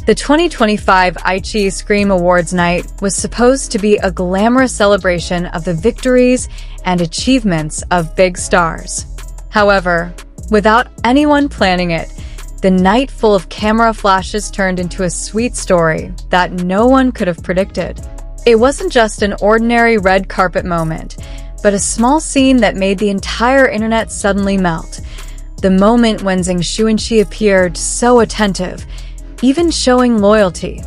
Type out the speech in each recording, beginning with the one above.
The 2025 iQiyi Scream Awards night was supposed to be a glamorous celebration of the victories and achievements of big stars. However, without anyone planning it, the night full of camera flashes turned into a sweet story that no one could have predicted. It wasn't just an ordinary red carpet moment, but a small scene that made the entire internet suddenly melt. The moment when Zeng Shunxi appeared so attentive, even showing loyalty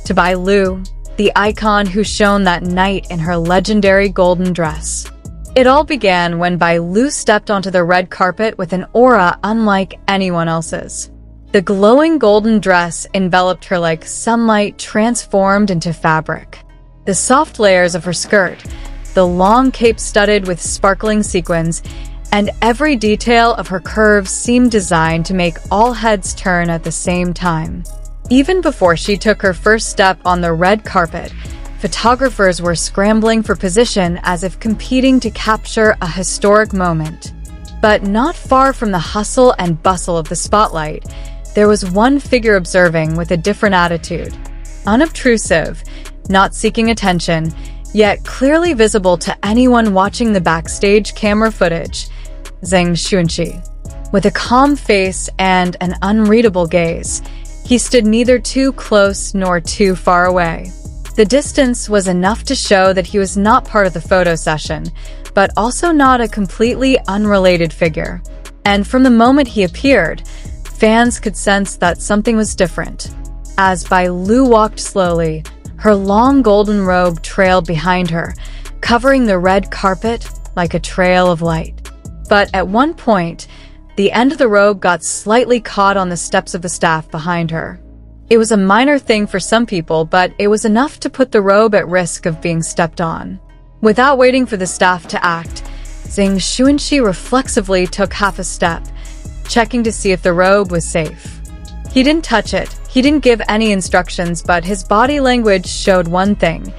to Bai Lu, the icon who shone that night in her legendary golden dress. It all began when Bai Lu stepped onto the red carpet with an aura unlike anyone else's. The glowing golden dress enveloped her like sunlight transformed into fabric. The soft layers of her skirt, the long cape studded with sparkling sequins, and every detail of her curves seemed designed to make all heads turn at the same time. Even before she took her first step on the red carpet, photographers were scrambling for position as if competing to capture a historic moment. But not far from the hustle and bustle of the spotlight, there was one figure observing with a different attitude. Unobtrusive, not seeking attention, yet clearly visible to anyone watching the backstage camera footage. Zeng Shunxi. With a calm face and an unreadable gaze, he stood neither too close nor too far away. The distance was enough to show that he was not part of the photo session, but also not a completely unrelated figure. And from the moment he appeared, fans could sense that something was different. As Bai Lu walked slowly, her long golden robe trailed behind her, covering the red carpet like a trail of light. But at one point, the end of the robe got slightly caught on the steps of the staff behind her. It was a minor thing for some people, but it was enough to put the robe at risk of being stepped on. Without waiting for the staff to act, Zeng Shunxi reflexively took half a step, checking to see if the robe was safe. He didn't touch it, he didn't give any instructions, but his body language showed one thing.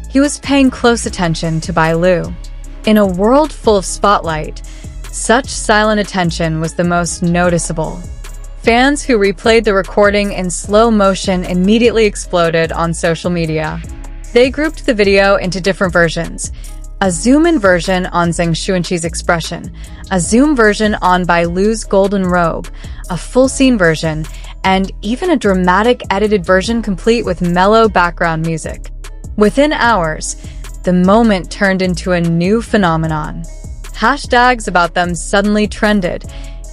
He was paying close attention to Bai Lu. In a world full of spotlight, such silent attention was the most noticeable. Fans who replayed the recording in slow motion immediately exploded on social media. They grouped the video into different versions. A zoom-in version on Zeng Shunxi's expression, a zoom version on Bai Lu's golden robe, a full-scene version, and even a dramatic edited version complete with mellow background music. Within hours, the moment turned into a new phenomenon. Hashtags about them suddenly trended,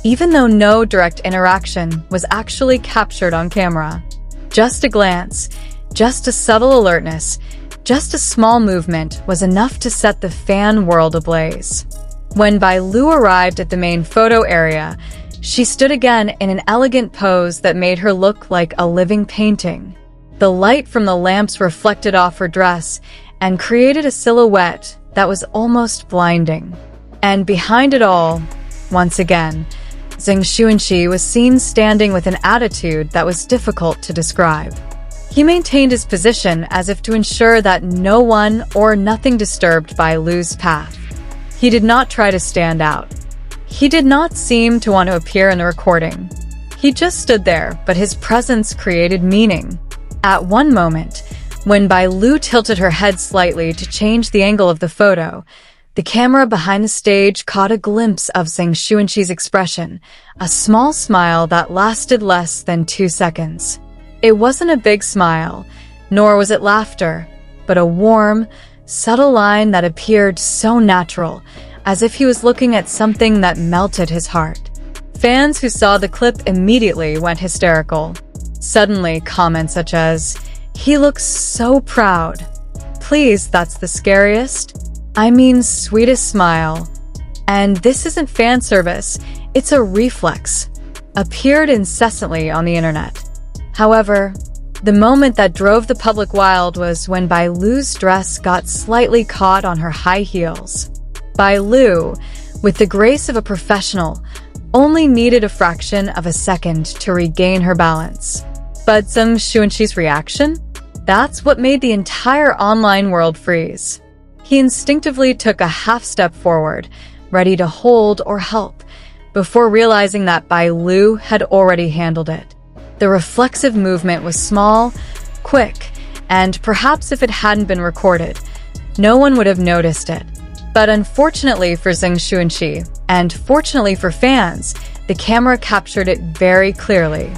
even though no direct interaction was actually captured on camera. Just a glance, just a subtle alertness, just a small movement was enough to set the fan world ablaze. When Bai Lu arrived at the main photo area, she stood again in an elegant pose that made her look like a living painting. The light from the lamps reflected off her dress and created a silhouette that was almost blinding. And behind it all, once again, Zeng Shunxi was seen standing with an attitude that was difficult to describe. He maintained his position as if to ensure that no one or nothing disturbed Bai Lu's path. He did not try to stand out. He did not seem to want to appear in the recording. He just stood there, but his presence created meaning. At one moment, when Bai Lu tilted her head slightly to change the angle of the photo, the camera behind the stage caught a glimpse of Zeng Shunxi's expression, a small smile that lasted less than 2 seconds. It wasn't a big smile, nor was it laughter, but a warm, subtle line that appeared so natural, as if he was looking at something that melted his heart. Fans who saw the clip immediately went hysterical. Suddenly, comments such as, "He looks so proud," "Please, that's the scariest," "I mean, sweetest smile," and "This isn't fan service, it's a reflex," appeared incessantly on the internet. However, the moment that drove the public wild was when Bai Lu's dress got slightly caught on her high heels. Bai Lu, with the grace of a professional, only needed a fraction of a second to regain her balance. But Zeng Shunxi's reaction? That's what made the entire online world freeze. He instinctively took a half step forward, ready to hold or help, before realizing that Bai Lu had already handled it. The reflexive movement was small, quick, and perhaps if it hadn't been recorded, no one would have noticed it. But unfortunately for Zeng Shunxi, and fortunately for fans, the camera captured it very clearly.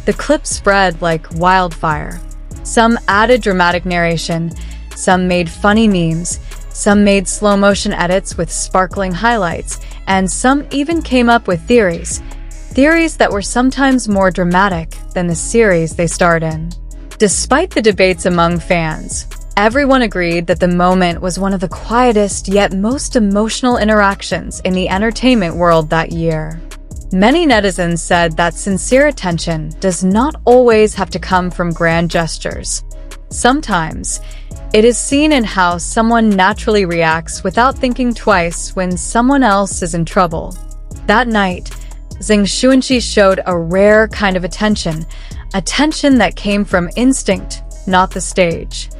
The clip spread like wildfire. Some added dramatic narration, some made funny memes, some made slow-motion edits with sparkling highlights, and some even came up with theories that were sometimes more dramatic than the series they starred in. Despite the debates among fans, everyone agreed that the moment was one of the quietest yet most emotional interactions in the entertainment world that year. Many netizens said that sincere attention does not always have to come from grand gestures. Sometimes, it is seen in how someone naturally reacts without thinking twice when someone else is in trouble. That night, Zeng Shunxi showed a rare kind of attention that came from instinct, not the stage.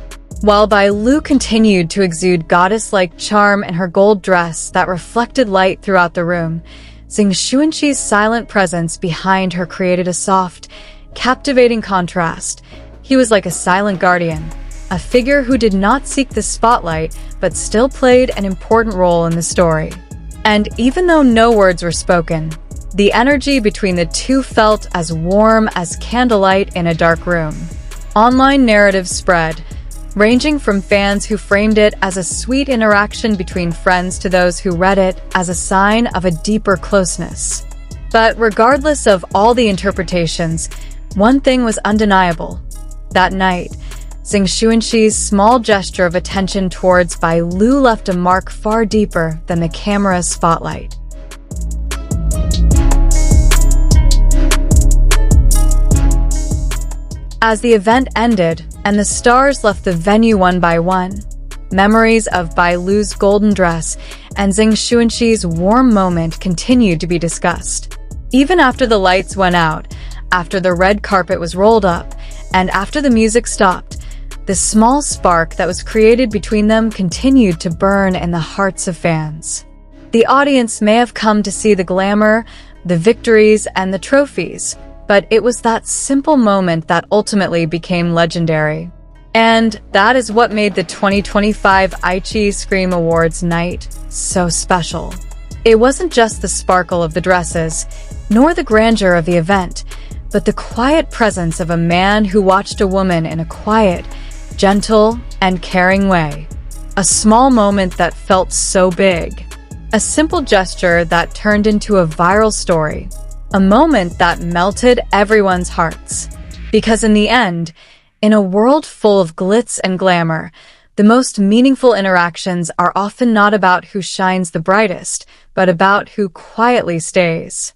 While Bai Lu continued to exude goddess-like charm in her gold dress that reflected light throughout the room, Zeng Shunxi's silent presence behind her created a soft, captivating contrast. He was like a silent guardian, a figure who did not seek the spotlight but still played an important role in the story. And even though no words were spoken, the energy between the two felt as warm as candlelight in a dark room. Online narratives spread, ranging from fans who framed it as a sweet interaction between friends to those who read it as a sign of a deeper closeness. But regardless of all the interpretations, one thing was undeniable. That night, Zeng Shunxi's small gesture of attention towards Bai Lu left a mark far deeper than the camera's spotlight. As the event ended and the stars left the venue one by one, memories of Bai Lu's golden dress and Zeng Shunxi's warm moment continued to be discussed. Even after the lights went out, after the red carpet was rolled up, and after the music stopped, the small spark that was created between them continued to burn in the hearts of fans. The audience may have come to see the glamour, the victories, and the trophies, but it was that simple moment that ultimately became legendary. And that is what made the 2025 iQiyi Scream Awards night so special. It wasn't just the sparkle of the dresses, nor the grandeur of the event, but the quiet presence of a man who watched a woman in a quiet, gentle, and caring way. A small moment that felt so big. A simple gesture that turned into a viral story. A moment that melted everyone's hearts. Because in the end, in a world full of glitz and glamour, the most meaningful interactions are often not about who shines the brightest, but about who quietly stays.